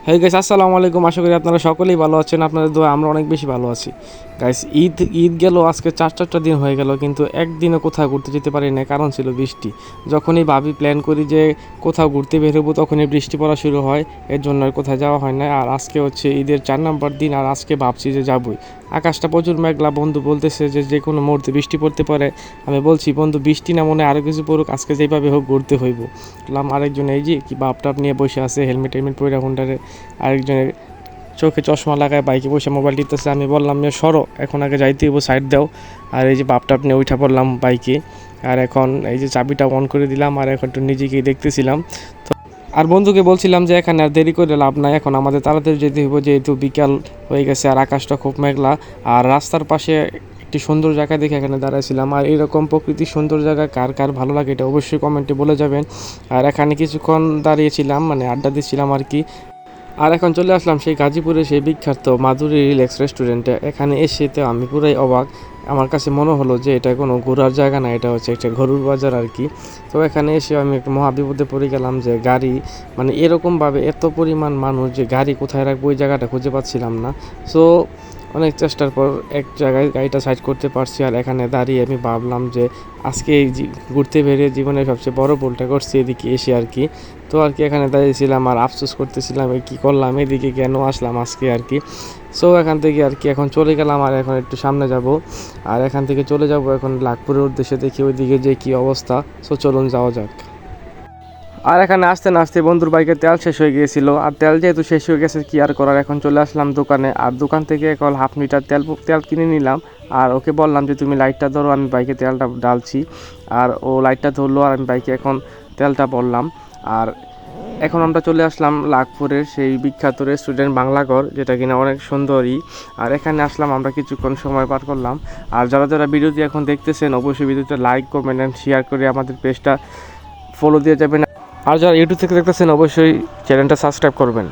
হ্যাঁ গাইস, আসসালামু আলাইকুম। আশা করি আপনারা সকলেই ভালো আছেন। আপনাদের দোয়া আমরা অনেক বেশি ভালো আছি। গাইস, ঈদ গেল, আজকে চারটা দিন হয়ে গেল, কিন্তু একদিনও কোথাও ঘুরতে যেতে পারি না, কারণ ছিল বৃষ্টি। যখনই ভাবি প্ল্যান করি যে কোথাও ঘুরতে বের হবো, তখনই বৃষ্টি পড়া শুরু হয়। এর জন্য আর কোথাও যাওয়া হয় না। আর আজকে হচ্ছে ঈদের 4 নম্বর দিন, আর আজকে ভাবছি যে যাবই। আকাশটা প্রচুর মেঘলা, বন্ধু বলতেছে যে যে কোনো মুহূর্তে বৃষ্টি পড়তে পারে। আমি বলছি, বন্ধু বৃষ্টি না, মনে আরও কিছু পড়ুক, আজকে যেভাবে হোক ঘুরতে হইব। বললাম আরেকজন এই যে কি বাপটাপ নিয়ে বসে আছে, হেলমেট পরে হুন্ডারে। আরেকজনের চোখে চশমা লাগায় বাইকে বসে মোবাইল টিপতেছে। আমি বললাম যে সরো, এখন আগে যাইতে হইব, সাইড দাও। আর এই যে বাপটাপ নিয়ে উঠা পড়লাম বাইকে। আর এখন এই যে চাবিটা অন করে দিলাম, আর এখন একটু নিজেকেই দেখতেছিলাম। আর বন্ধুকে বলছিলাম যে এখানে আর দেরি করে লাভ নাই, এখন আমাদের তাড়াতাড়ি যেতে হইব, যেহেতু বিকাল হয়ে গেছে আর আকাশটা খুব মেঘলা। আর রাস্তার পাশে একটি সুন্দর জায়গা দেখে এখানে দাঁড়াইছিলাম। আর এরকম প্রকৃতির সুন্দর জায়গা কার কার ভালো লাগে এটা অবশ্যই কমেন্টে বলে যাবেন। আর এখানে কিছুক্ষণ দাঁড়িয়েছিলাম, মানে আড্ডা দিচ্ছিলাম আর কি। আর এখন চলে আসলাম সেই গাজীপুরে সেই বিখ্যাত মাধুরী রিল্যাক্স রেস্টুরেন্টে। এখানে এসে তো আমি পুরাই অবাক। আমার কাছে মনে হলো যে এটা কোনো ঘোরার জায়গা না, এটা হচ্ছে একটা গরুর বাজার আর কি। তো এখানে এসে আমি একটু মহাবিপদে পড়ে গেলাম যে গাড়ি, মানে এরকমভাবে এত পরিমাণ মানুষ যে গাড়ি কোথায় রাখবো ওই জায়গাটা খুঁজে পাচ্ছিলাম না। সো অনেক চেষ্টার পর এক জায়গায় গাড়িটা সাইড করতে পারছি। আর এখানে দাঁড়িয়ে আমি ভাবলাম যে আজকে এই ঘুরতে বেরিয়ে জীবনের সবচেয়ে বড় ভুলটা করছি এদিকে এসে আর কি। তো আর কি এখানে দাঁড়িয়েছিলাম আর আফসোস করতেছিলাম এই কী করলাম, এদিকে কেন আসলাম আজকে আর কি। সো এখান থেকে আর কি এখন চলে গেলাম, আর এখন একটু সামনে যাব। আর এখান থেকে চলে যাব এখন লাখপুরের উদ্দেশ্যে, দেখি ওইদিকে যে কী অবস্থা। সো চলুন যাওয়া যাক। আর এখানে আসতে না আসতে বন্ধুর বাইকে তেল শেষ হয়ে গিয়েছিল। আর তেল যেহেতু শেষ হয়ে গেছে, কি আর করার, এখন চলে আসলাম দোকানে। আর দোকান থেকে এখন হাফ লিটার তেল কিনে নিলাম। আর ওকে বললাম যে তুমি লাইটটা ধরো, আমি বাইকে তেলটা ডালছি। আর ও লাইটটা ধরলো, আর আমি বাইকে এখন তেলটা ভরলাম। আর এখন আমরা চলে আসলাম লাখপুরের সেই বিখ্যাত রেস্টুরেন্ট বাংলাঘর, যেটা কিনা অনেক সুন্দরই। আর এখানে আসলাম, আমরা কিছুক্ষণ সময় পার করলাম। আর যারা যারা ভিডিওটি এখন দেখতেছেন, অবশ্যই ভিডিওতে লাইক, কমেন্ট অ্যান্ড শেয়ার করে আমাদের পেজটা ফলো দিয়ে যাবেন। আর যারা ইউটিউব থেকে দেখতেছেন, অবশ্যই চ্যানেলটা সাবস্ক্রাইব করবেন।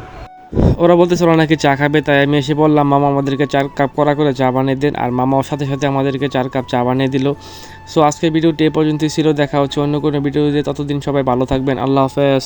ওরা বলতেছিল নাকি চা খাবে, তাই আমি এসে বললাম মামা আমাদেরকে 4 কাপ কড়া করে চা বানিয়ে দেন। আর মামাও সাথে সাথে আমাদেরকে 4 কাপ চা বানিয়ে দিল। সো আজকের ভিডিওটি এ পর্যন্তই ছিল। দেখা হচ্ছে অন্য কোনো ভিডিওতে, ততদিন সবাই ভালো থাকবেন। আল্লাহ হাফেজ।